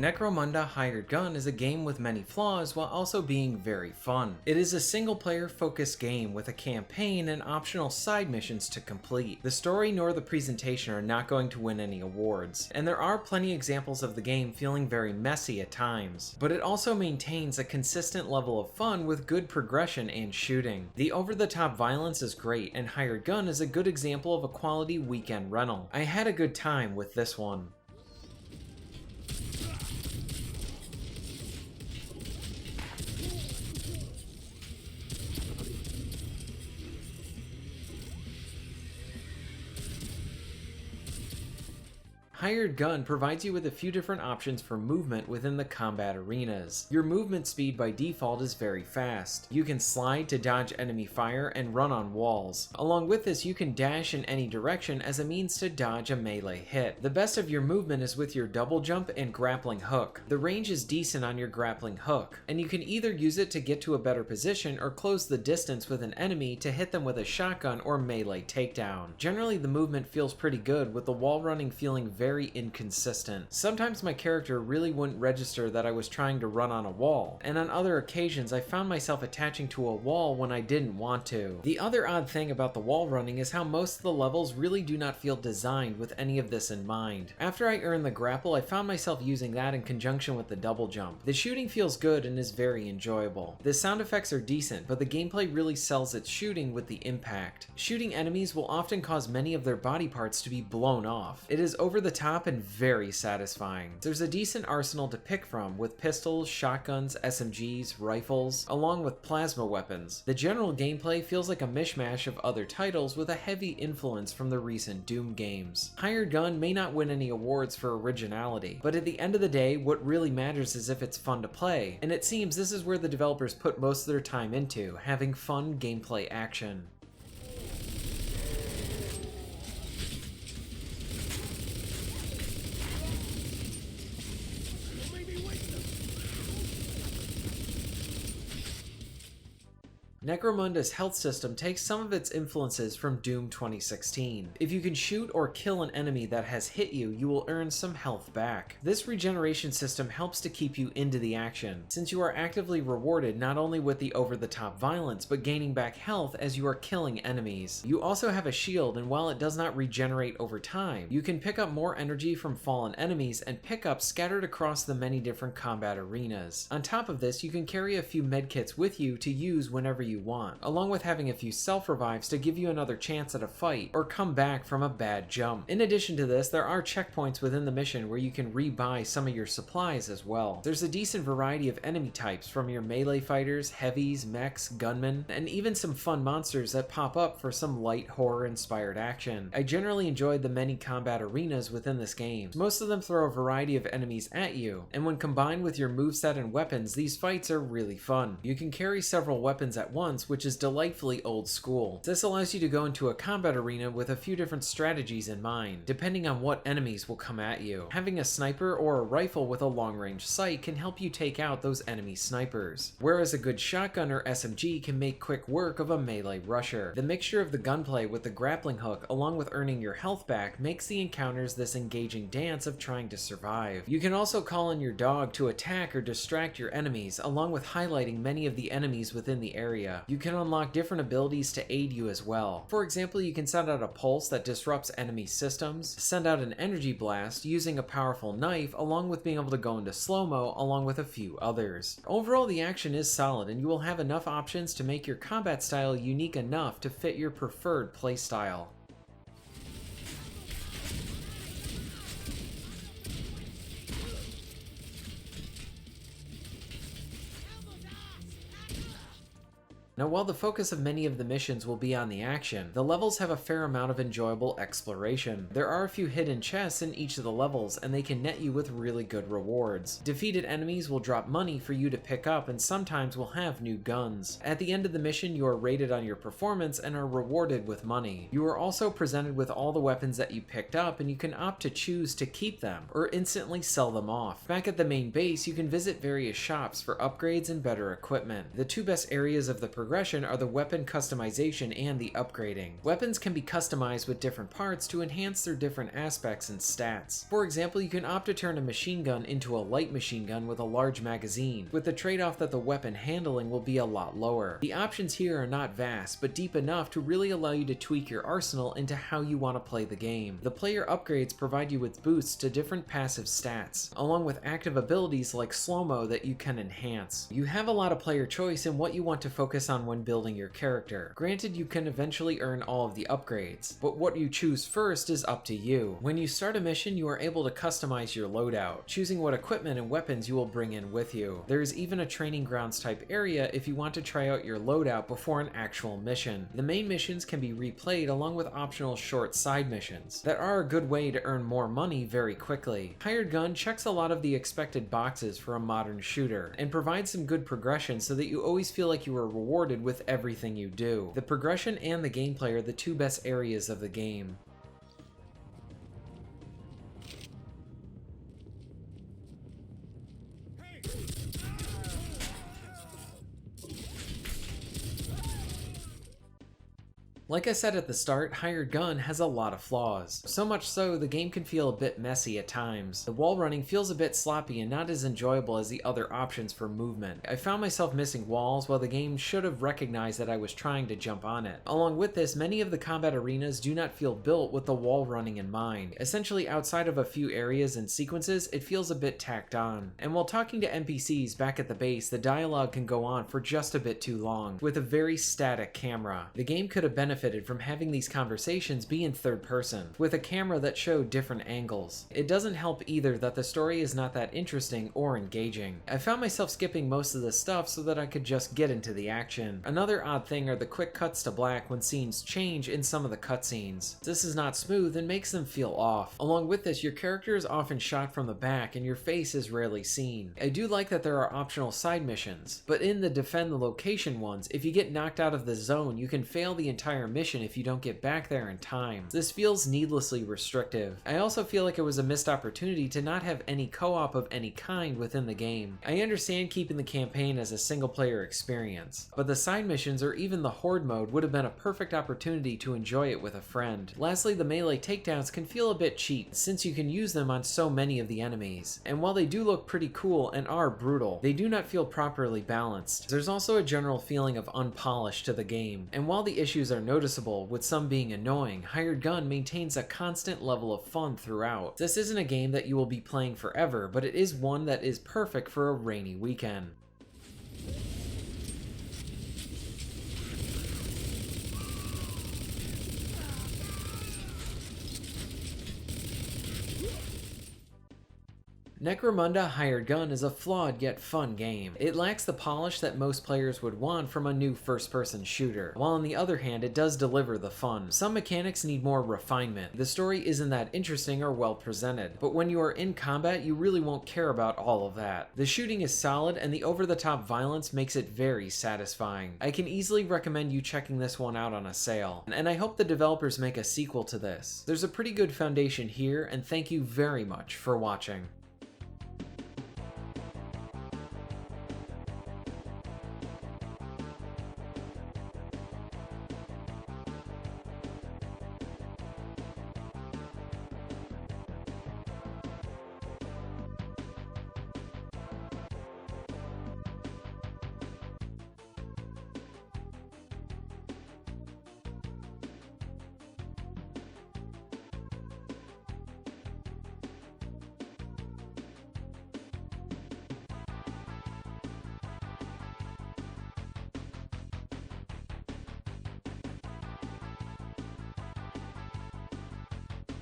Necromunda Hired Gun is a game with many flaws while also being very fun. It is a single-player focused game with a campaign and optional side missions to complete. The story nor the presentation are not going to win any awards, and there are plenty examples of the game feeling very messy at times, but it also maintains a consistent level of fun with good progression and shooting. The over-the-top violence is great, and Hired Gun is a good example of a quality weekend rental. I had a good time with this one. Hired Gun provides you with a few different options for movement within the combat arenas. Your movement speed by default is very fast. You can slide to dodge enemy fire and run on walls. Along with this, you can dash in any direction as a means to dodge a melee hit. The best of your movement is with your double jump and grappling hook. The range is decent on your grappling hook, and you can either use it to get to a better position or close the distance with an enemy to hit them with a shotgun or melee takedown. Generally, the movement feels pretty good, with the wall running feeling very inconsistent. Sometimes my character really wouldn't register that I was trying to run on a wall, and on other occasions I found myself attaching to a wall when I didn't want to. The other odd thing about the wall running is how most of the levels really do not feel designed with any of this in mind. After I earned the grapple, I found myself using that in conjunction with the double jump. The shooting feels good and is very enjoyable. The sound effects are decent, but the gameplay really sells its shooting with the impact. Shooting enemies will often cause many of their body parts to be blown off. It is over the top and very satisfying. There's a decent arsenal to pick from, with pistols, shotguns, SMGs, rifles, along with plasma weapons. The general gameplay feels like a mishmash of other titles with a heavy influence from the recent Doom games. Hired Gun may not win any awards for originality, but at the end of the day, what really matters is if it's fun to play, and it seems this is where the developers put most of their time into, having fun gameplay action. Necromunda's health system takes some of its influences from Doom 2016. If you can shoot or kill an enemy that has hit you, you will earn some health back. This regeneration system helps to keep you into the action, since you are actively rewarded not only with the over-the-top violence, but gaining back health as you are killing enemies. You also have a shield, and while it does not regenerate over time, you can pick up more energy from fallen enemies and pickups scattered across the many different combat arenas. On top of this, you can carry a few medkits with you to use whenever you want, along with having a few self-revives to give you another chance at a fight or come back from a bad jump. In addition to this, there are checkpoints within the mission where you can rebuy some of your supplies as well. There's a decent variety of enemy types, from your melee fighters, heavies, mechs, gunmen, and even some fun monsters that pop up for some light horror-inspired action. I generally enjoyed the many combat arenas within this game. Most of them throw a variety of enemies at you, and when combined with your moveset and weapons, these fights are really fun. You can carry several weapons at once, which is delightfully old school. This allows you to go into a combat arena with a few different strategies in mind, depending on what enemies will come at you. Having a sniper or a rifle with a long-range sight can help you take out those enemy snipers, whereas a good shotgun or SMG can make quick work of a melee rusher. The mixture of the gunplay with the grappling hook, along with earning your health back, makes the encounters this engaging dance of trying to survive. You can also call in your dog to attack or distract your enemies, along with highlighting many of the enemies within the area. You can unlock different abilities to aid you as well. For example, you can send out a pulse that disrupts enemy systems, send out an energy blast using a powerful knife, along with being able to go into slow-mo along with a few others. Overall, the action is solid, and you will have enough options to make your combat style unique enough to fit your preferred playstyle. Now, while the focus of many of the missions will be on the action, the levels have a fair amount of enjoyable exploration. There are a few hidden chests in each of the levels, and they can net you with really good rewards. Defeated enemies will drop money for you to pick up, and sometimes will have new guns. At the end of the mission, you are rated on your performance and are rewarded with money. You are also presented with all the weapons that you picked up, and you can opt to choose to keep them, or instantly sell them off. Back at the main base, you can visit various shops for upgrades and better equipment. The two best areas of the progression are the weapon customization and the upgrading. Weapons can be customized with different parts to enhance their different aspects and stats. For example, you can opt to turn a machine gun into a light machine gun with a large magazine, with the trade-off that the weapon handling will be a lot lower. The options here are not vast, but deep enough to really allow you to tweak your arsenal into how you want to play the game. The player upgrades provide you with boosts to different passive stats, along with active abilities like slow-mo that you can enhance. You have a lot of player choice in what you want to focus on when building your character. Granted, you can eventually earn all of the upgrades, but what you choose first is up to you. When you start a mission, you are able to customize your loadout, choosing what equipment and weapons you will bring in with you. There is even a training grounds type area if you want to try out your loadout before an actual mission. The main missions can be replayed along with optional short side missions that are a good way to earn more money very quickly. Hired Gun checks a lot of the expected boxes for a modern shooter and provides some good progression so that you always feel like you are rewarded with everything you do. The progression and the gameplay are the two best areas of the game. Like I said at the start, Hired Gun has a lot of flaws. So much so, the game can feel a bit messy at times. The wall running feels a bit sloppy and not as enjoyable as the other options for movement. I found myself missing walls while the game should have recognized that I was trying to jump on it. Along with this, many of the combat arenas do not feel built with the wall running in mind. Essentially, outside of a few areas and sequences, it feels a bit tacked on. And while talking to NPCs back at the base, the dialogue can go on for just a bit too long, with a very static camera. The game could have benefited from having these conversations be in third person, with a camera that showed different angles. It doesn't help either that the story is not that interesting or engaging. I found myself skipping most of the stuff so that I could just get into the action. Another odd thing are the quick cuts to black when scenes change in some of the cutscenes. This is not smooth and makes them feel off. Along with this, your character is often shot from the back and your face is rarely seen. I do like that there are optional side missions, but in the defend the location ones, if you get knocked out of the zone, you can fail the entire mission if you don't get back there in time. This feels needlessly restrictive. I also feel like it was a missed opportunity to not have any co-op of any kind within the game. I understand keeping the campaign as a single player experience, but the side missions or even the horde mode would have been a perfect opportunity to enjoy it with a friend. Lastly, the melee takedowns can feel a bit cheap since you can use them on so many of the enemies, and while they do look pretty cool and are brutal, they do not feel properly balanced. There's also a general feeling of unpolished to the game, and while the issues are noticeable, with some being annoying, Hired Gun maintains a constant level of fun throughout. This isn't a game that you will be playing forever, but it is one that is perfect for a rainy weekend. Necromunda Hired Gun is a flawed yet fun game. It lacks the polish that most players would want from a new first-person shooter, while on the other hand it does deliver the fun. Some mechanics need more refinement. The story isn't that interesting or well presented, but when you are in combat you really won't care about all of that. The shooting is solid and the over-the-top violence makes it very satisfying. I can easily recommend you checking this one out on a sale, and I hope the developers make a sequel to this. There's a pretty good foundation here, and thank you very much for watching.